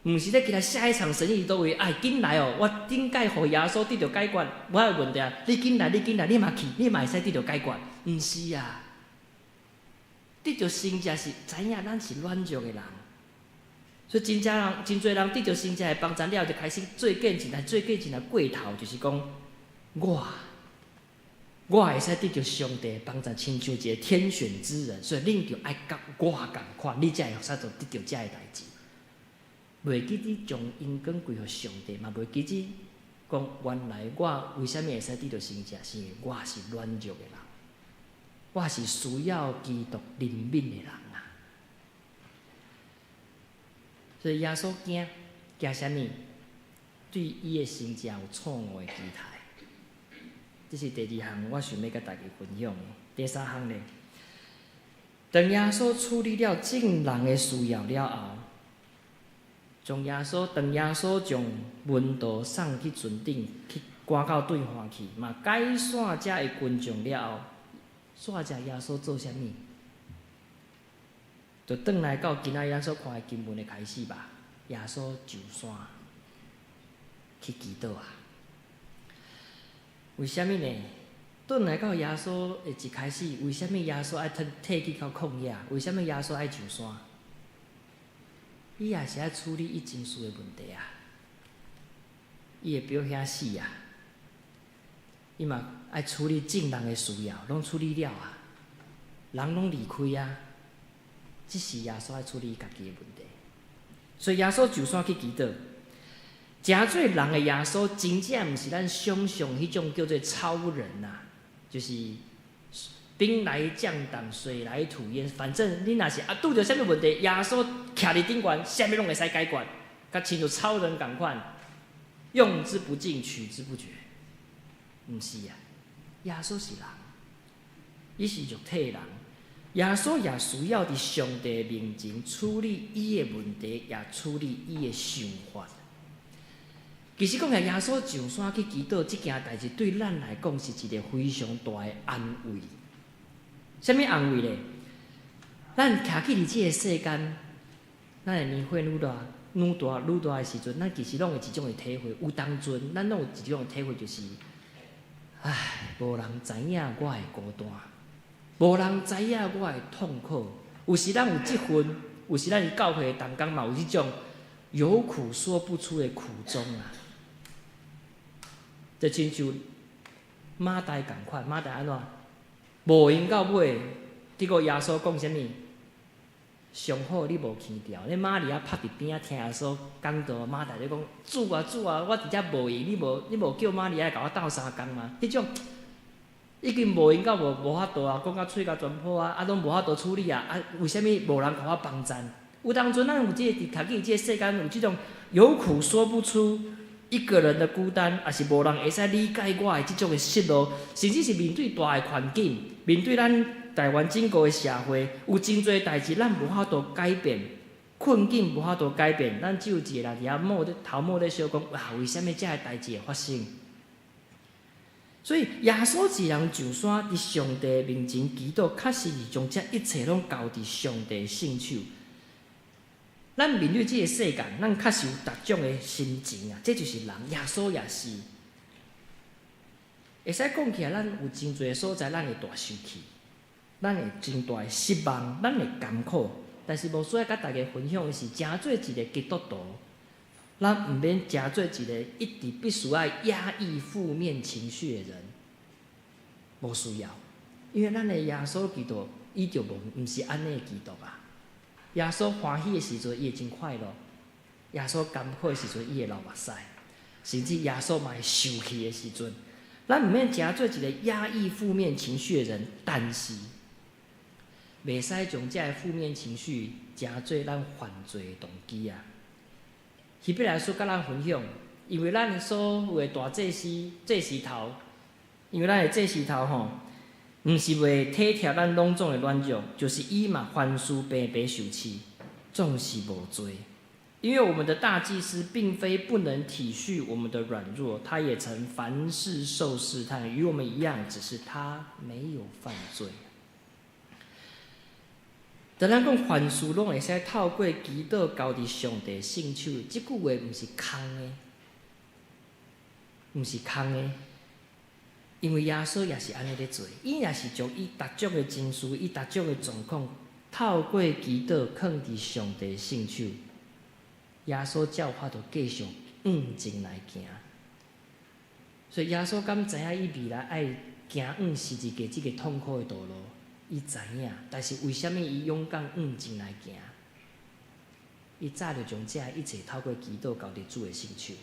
毋是咧期待下一场神迹伫倒位？哎，紧来哦！我顶届互耶稣得到解决我的问题啊！你紧来，你嘛去，你嘛会使得到解决？毋是啊！得到圣者是知影咱是软弱的人。所以真侪人得到圣者的帮助了，就开始做见证，但做见证的过头就是讲，我会使得到上帝的帮助，亲像一个天选之人，所以恁就爱甲我共款，你才会使得到遮个代志。袂记你将因根归互上帝，嘛袂记你讲原来我为虾米会使得到圣者，是因为我是软弱的人，我是需要基督怜悯的人。所以耶稣惊啥物？对伊的圣者有错误的期待。这是第二项，我想要甲大家分享的。第三项咧，当耶稣处理了众人的需要了后，当耶稣将文道送去船顶，去赶到对岸去，嘛解散遮的群众了后，煞遮耶稣做啥物？就转来到今仔耶稣看的经文的开始吧。耶稣上山去祈祷啊！为虾米呢？转来到耶稣的一开始，为虾米耶稣爱退去到旷野？为虾米耶稣爱上山？伊也是爱处理伊情绪的问题啊！伊的表兄死啊！伊嘛爱处理众人的需要，拢处理了啊！人拢离开啊！这是耶稣爱处理家己的问题。所以耶稣上山去祈祷。诚做人的耶稣，真正毋是咱想象迄种叫做超人呐、就是兵来将挡，水来土掩。反正你若是拄着啥物问题，耶稣徛伫顶悬，啥物拢会使解决，甲亲像超人共款，用之不尽，取之不绝。毋是啊，耶稣是人，伊是肉体的人。耶稣也需要伫上帝面前处理伊的问题，也处理伊的想法。其实讲起耶稣上山去祈祷这件代志，对咱来讲是一个非常大的安慰。什么安慰呢？咱徛起伫这个世间，咱的年岁愈大的时阵，咱其实拢有一种的体会。有当阵，咱拢有一种的体会，就是，无人知影我的孤单。无人知影我的痛苦，有时咱有即份，有时咱伫教会当中嘛有即种有苦说不出的苦衷啊。就亲像马大共款，马大安怎？无闲到尾，结果耶稣讲啥物？上好你无牵条，你玛利亚趴伫边仔听耶稣讲道，马大就讲主啊主啊，我伫遮无闲，你无叫玛利亚甲我斗相共吗？迄种。已经无闲到无法度啊，讲到喙甲全破啊，拢无法度处理啊！为虾米无人甲我帮衬？有当阵咱有即个徛起即个世间有即种有苦说不出一个人的孤单，也是无人会使理解我的即种的失落，甚至是面对大的环境，面对咱台湾整个的社会，有真侪代志咱无法度改变，困境无法度改变，咱只有一个人伫遐头毛咧想讲，为虾米遮个代志会发生？所以耶稣一人上山伫上帝面前祈祷，确实是将这一切拢交伫上帝圣手。咱面对这个世界，咱确实有各种的心情啊，这就是人。耶稣也是，会使讲起来，咱有真侪所在，咱会大生气，咱会真大的失望，咱会艰苦。但是无需要甲大家分享的是，诚做一个基督徒。咱毋免诚做一个一直必须要压抑负面情绪的人，无需要，因为咱的耶稣基督，伊就毋是安尼的基督啊。耶稣欢喜的时阵，伊会真快乐；耶稣艰苦的时阵，伊会流目屎，甚至耶稣嘛会生气的时阵，咱毋免诚做一个压抑负面情绪的人，但是袂使将这个负面情绪诚做咱犯罪的动机啊。希伯来书甲咱分享，因为咱所有的大祭司头，因为咱的祭司头吼，毋是为体贴咱拢总的软弱，就是伊嘛凡事白白受气，总是无罪。因为我们的大祭司并非不能体恤我们的软弱，他也曾凡事受试探，与我们一样，只是他没有犯罪。当咱讲凡事拢会使透过祈祷交伫上帝圣手，即句话毋是空的，毋是空的，因为耶稣也是安尼咧做，伊也是将伊逐种的情绪，伊逐种的状况，透过祈祷放伫上帝圣手，耶稣才有法度继续前来行。所以耶稣敢知影伊未来爱行十字架即个痛苦的道路？伊知影，但是为虾米伊勇敢前来行？伊早就将这一切透过祈祷交伫主的圣手。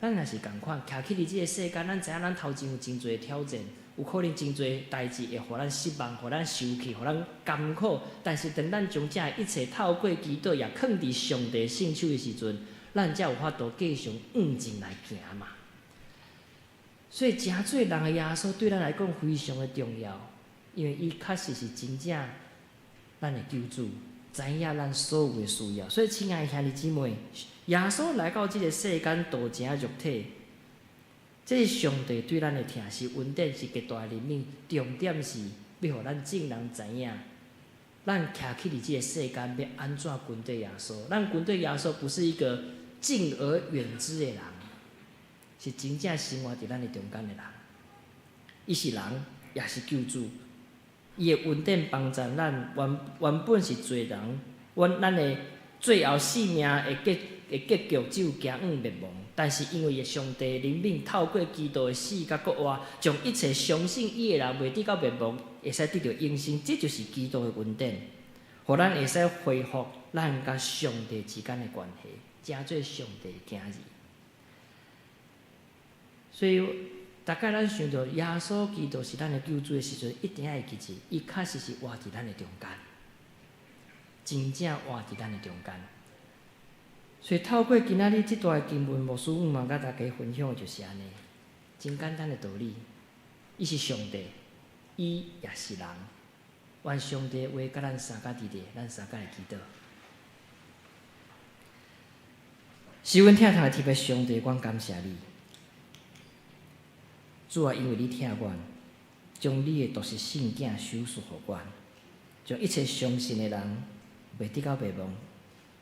咱若是共款，徛起伫即个世间，咱知影咱头前有真侪挑战，有可能真侪代志会互咱失望，互咱生气，互咱艰苦。但是当咱将这一切透过祈祷也放伫上帝圣手的时阵，咱才有法度继续前来行嘛。所以真做人的耶稣对咱来讲非常的重要，因为伊确实是真正咱的救主，知影咱所有的需要。所以，亲爱的兄弟姊妹，耶稣来到这个世间，道成肉体，这是上帝对咱的疼，是恩典，是极大的怜悯。重点是要互咱众人知影，咱徛起伫这个世间要安怎跟对耶稣。咱跟对耶稣不是一个敬而远之的人，是真正生活伫咱的中间的人。伊是人，也是救主。伊的恩典帮助咱，原本是罪人，咱的最后性命的结局只有行灭亡。但是因为上帝怜悯，透过基督的死甲国活，将一切相信伊的人袂得到灭亡，会使得到永生。这就是基督的恩典，互咱会使恢复咱甲上帝之间的关系，真做上帝的囝儿。所以，大概咱想到耶稣基督是咱的救主的时阵，一定要记住，伊确实是活伫咱的中间，真正活伫咱的中间。所以透过今仔日这段经文，牧师嘛甲大家分享的就是安尼，真简单的道理。伊是上帝，伊也是人。愿上帝话甲咱三甲伫咧，咱三甲会记得。是阮疼痛的特别上帝，阮感谢你。主啊，因为你疼阮，将你的独生圣囝手赐予阮，将一切相信的人袂得到灭亡，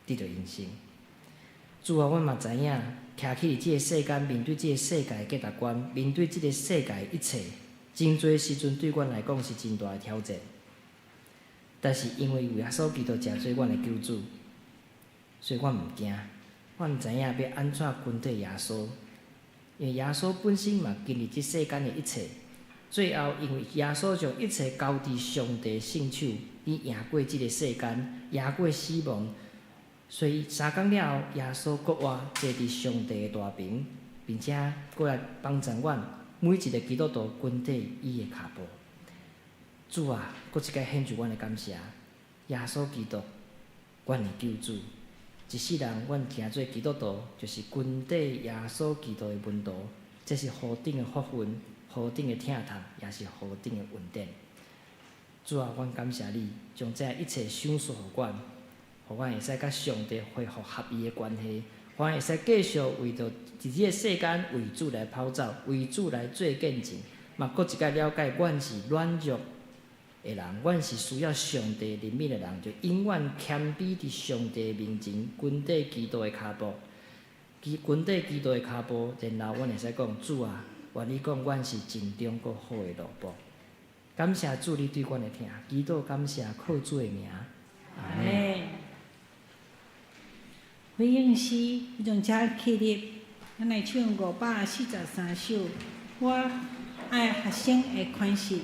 得到永生。主啊，阮嘛知影，徛起伫即个世间，面对即个世界的价值观，面对即个世界的一切，真侪时阵对阮来讲是真大的挑战。但是因为有耶稣基督诚做阮的救主，所以阮毋惊。阮知影要安怎跟对耶稣，因为耶稣本身嘛经历即世间的一切，最后因为耶稣将一切交伫上帝圣手，伊赢过即个世间，赢过死亡。所以3天了后，耶稣国活坐伫上帝的大屏，并且过来帮助阮每一个基督徒跟对伊的脚步。主啊，搁一摆献上阮的感谢，耶稣基督，阮的救主。一世人，阮行做基督徒，就是跟对耶稣基督的门徒，这是何等的福分，何等的疼痛，也是何等的恩典。主啊，阮感谢你，将这一切赏赐予阮。互阮会使甲上帝恢复合意的关系，互阮会使继续为着伫即个世间为主来跑走，为主来做见证。嘛，搁一摆了解，阮是软弱的人，阮是需要上帝怜悯的人，就永远谦卑伫上帝面前，跟对基督的脚步，跟对基督的脚步，然后阮会使讲：主啊，愿你讲，阮是真中国好的路步。感谢主，你对阮的疼，祈祷感谢靠主的名。阿门。回应诗，迄种遮起立，咱来唱543首。我爱学生的款式。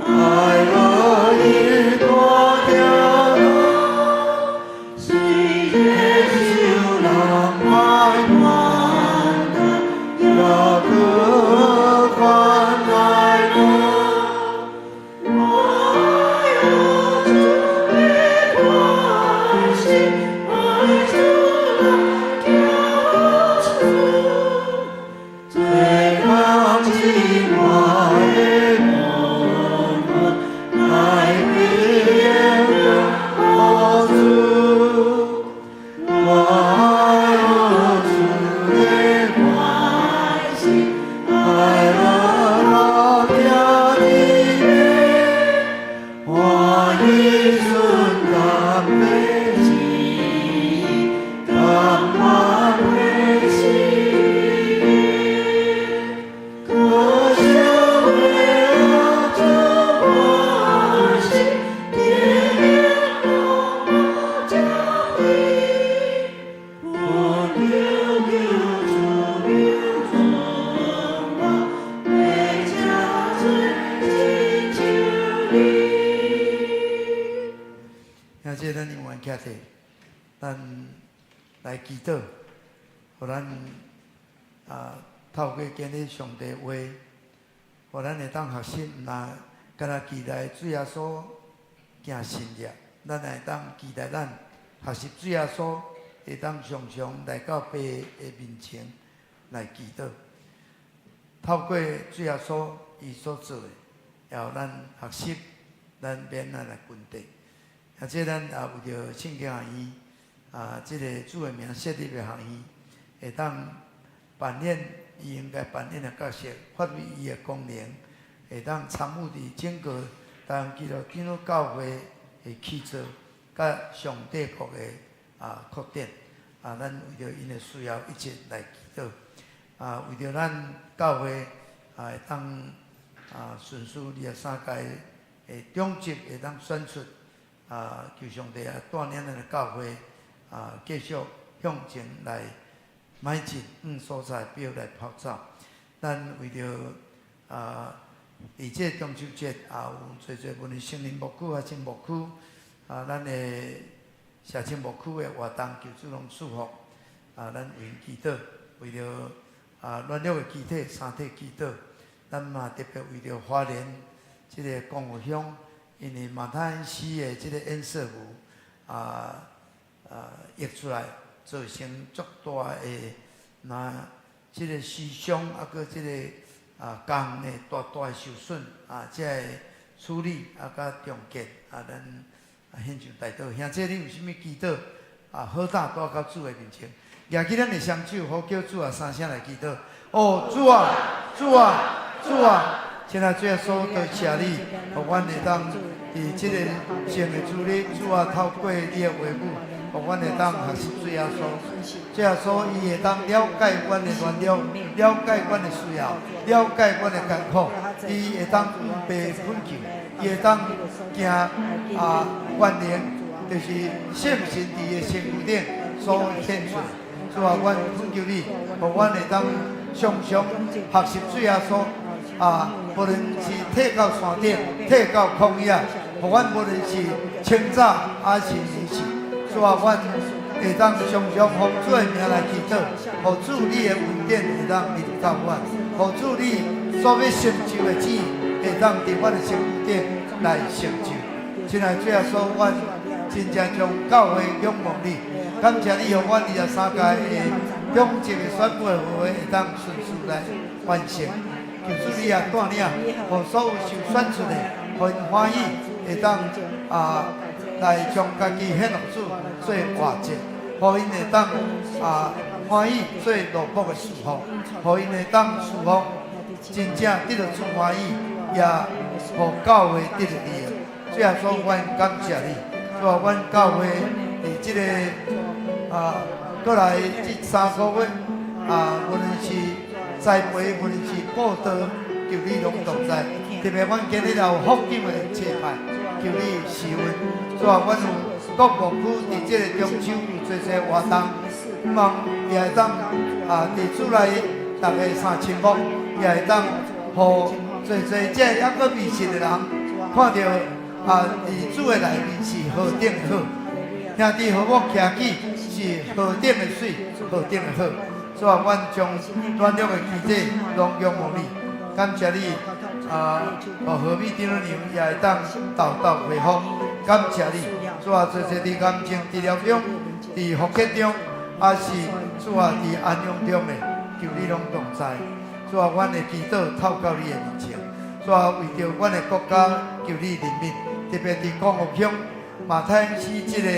爱我现在咱永远徛起，咱来祈祷，互咱透过今日上帝话，互咱会当学习，毋那敢若期待主耶稣行神业，咱会当期待咱学习主耶稣，会当常常来到爸的面前来祈祷。透过主耶稣伊所做的，然后咱学习，咱免咱来分地。而且咱也为着圣经学院这个主的名设立的学院，会当扮演伊应该扮演的角色，发挥伊的功能，会当参与伫整个台湾基督教会的起造，甲上帝国的扩展。咱为着因的需要，一直来祈祷。为着咱教会会当顺序23届的中级会当选出。求上帝带领咱的教会继续向前来迈进所在表来跑走。咱为着伫这中秋节有侪文理成人牧区真牧区咱的社青牧区的活动，求主拢祝福咱为因祈祷，为着软弱的肢体、三体祈祷。咱嘛特别为着花莲这个公务乡。因为马太死的这个堰塞湖溢出来，造成足大的这个思想搁这个工的大的受损这个处理甲重建咱献上大祷。兄弟，你有啥物祈祷好大带到主的面前，举起咱的双手，好叫主3声来祈祷。哦，主啊，主啊，主啊！现在主耶稣多谢你，互阮会当伫这个圣的主日，主啊透过你的话语，互阮会当学习主耶稣。主耶稣伊会当了解阮的软弱，了解阮的需要，了解阮的艰苦，伊会当被困求，伊会当行完成，就是圣神伫的身躯顶所显出。主啊，阮恳求你，互阮会当常常学习主耶稣。无论是退到山顶，退到旷野，互阮无论是清早还是暝时，主啊，阮会当常常奉主的名来祈祷，互主你的恩典会当临到阮，互主你所要成就的旨意会当伫阮的身躯顶来成就。亲爱的主耶稣，阮真正将教会仰望你，感谢你，互阮23届的中级的选举的会当顺序来完成。求主你带领，互所有受选出的，互因欢喜，会当来将家己献落主做活祭，互因会当欢喜做罗卜的祝福，互因会当祝福真正得到主欢喜，也互教会得到利益。最后说，阮感谢你，主啊，阮教会伫这个过来这3个月无论是栽培，无论是报道，求你拢同在。特别阮今日也有福建的车牌，求你施恩。主啊，阮有各牧区伫这个中秋有侪活动，希望也会当伫厝内大家3000幕，也会当互侪这还阁迷信的人看到伫主的内面是何等的好，兄弟和睦徛起是何等的水，何等的好。主啊，阮将软弱的肢体拢仰望你，感谢你何美长老娘也会当豆恢复，感谢你。主啊，侪伫癌症治疗中，伫复健中，还是主啊伫安养中的，求你拢同在。主啊，阮的祈祷透到你的面前。主啊，为着阮的国家，求你怜悯，特别伫公务乡马太市这个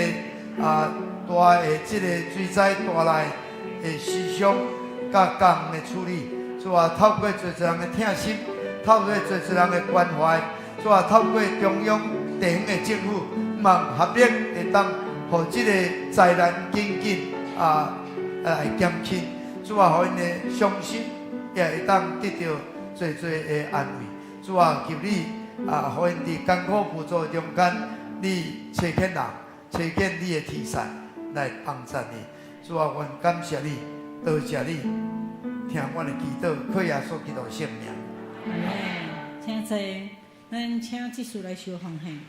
大的这个水灾大来。的思想甲工的处理，主啊，透过侪人的疼惜，透过侪人的关怀，主啊，透过中央地方的政府，望合力会当，互这个灾难紧紧来减轻。主啊，互因的伤心也会当得到侪的安慰。主啊，求你互因伫艰苦无助中间，你找见人，找见你的题材来帮助你。主啊，阮感谢你，多谢你，听阮的祈祷，靠耶稣基督圣名。请坐。咱请技术来收奉献。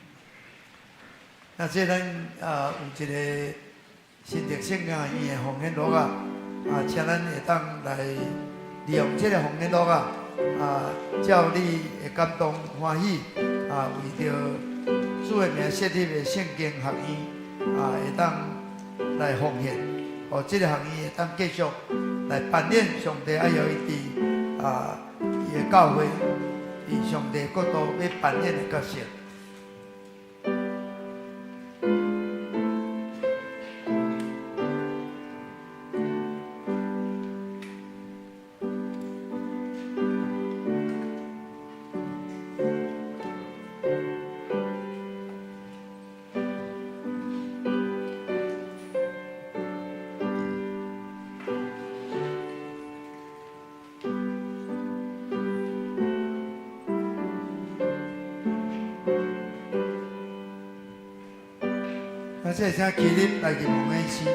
那这咱有一个新竹圣经院的奉献录啊，请咱会当来利用这个奉献录啊，照你会感动欢喜为着主的名设立的圣经学院会当来奉献，哦，这个学院会当继续来扮演上帝爱要伊伫伊的教会，伫上帝国度要扮演的角色。这会请起立来入奉献诗。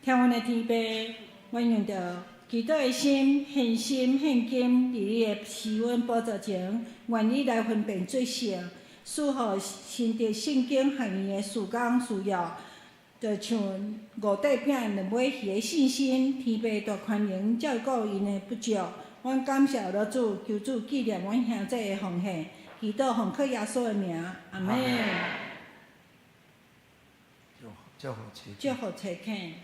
天阮的天父，阮用着祈祷的心、献心、献金，伫你的施恩宝座前，愿意来分辨做圣，使互新竹圣经学院的事工需要，就像五块饼两尾鱼的信心，天父大宽容照顾因的不足。阮感谢老主，求主纪念阮兄弟的奉献，祈祷奉靠耶稣的名，阿门。祝福祝福垂听。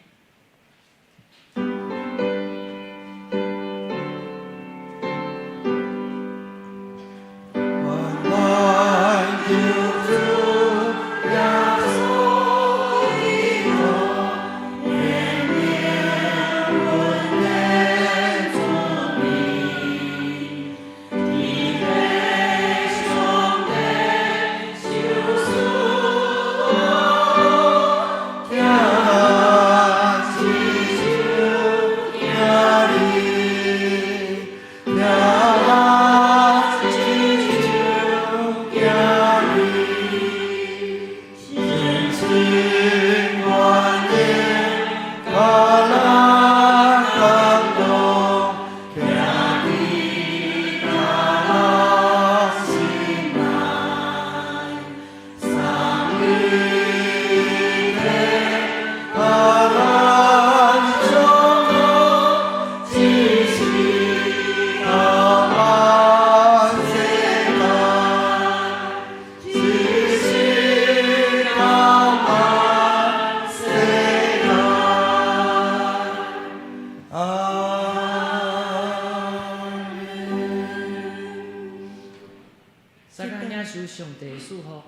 上帝祝福。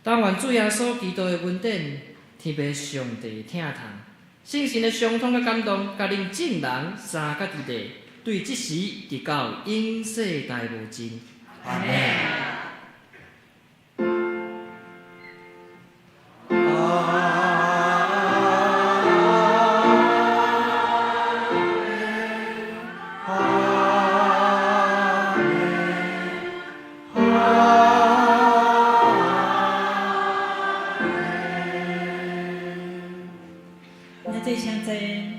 但愿主耶稣基督的恩典，天父上帝听从，圣神的相通甲感动，甲恁众人三甲伫地，对即时直到永世代无尽。阿门。那这现在。